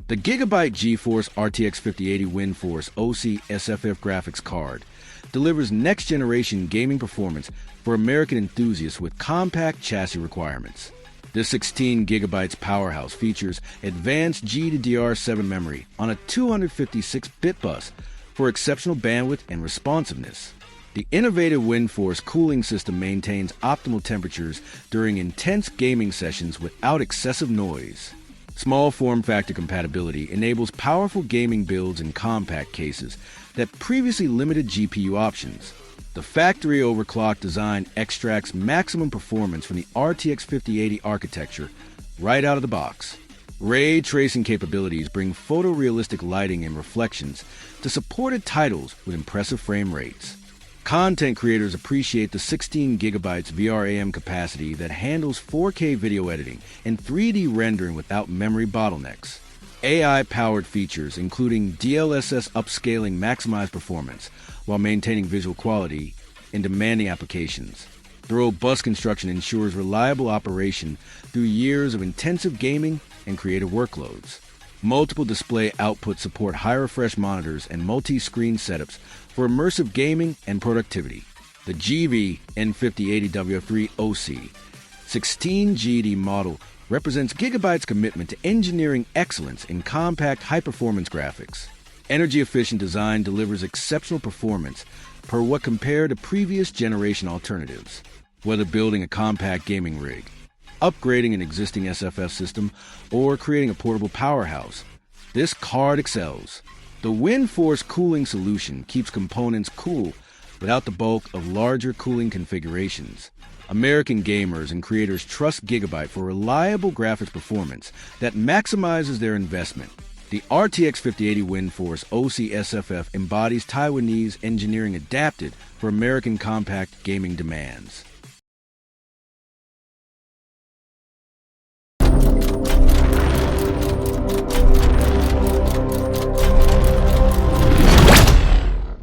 The GIGABYTE GeForce RTX 5080 WINDFORCE OC SFF graphics card delivers next-generation gaming performance for American enthusiasts with compact chassis requirements. This 16 GB powerhouse features advanced GDDR7 memory on a 256-bit bus for exceptional bandwidth and responsiveness. The innovative WINDFORCE cooling system maintains optimal temperatures during intense gaming sessions without excessive noise. Small form factor compatibility enables powerful gaming builds in compact cases that previously limited GPU options. The factory overclocked design extracts maximum performance from the RTX 5080 architecture right out of the box. Ray tracing capabilities bring photorealistic lighting and reflections to supported titles with impressive frame rates. Content creators appreciate the 16 GB VRAM capacity that handles 4K video editing and 3D rendering without memory bottlenecks. AI-powered features, including DLSS upscaling, maximize performance while maintaining visual quality in demanding applications. The robust construction ensures reliable operation through years of intensive gaming and creative workloads. Multiple display outputs support high-refresh monitors and multi-screen setups for immersive gaming and productivity. The GV N5080W3 OC 16GD model represents Gigabyte's commitment to engineering excellence in compact, high-performance graphics. Energy-efficient design delivers exceptional performance per what compared to previous generation alternatives. Whether building a compact gaming rig, upgrading an existing SFF system, or creating a portable powerhouse, this card excels. The WINDFORCE cooling solution keeps components cool without the bulk of larger cooling configurations. American gamers and creators trust Gigabyte for reliable graphics performance that maximizes their investment. The RTX 5080 WINDFORCE OC SFF embodies Taiwanese engineering adapted for American compact gaming demands.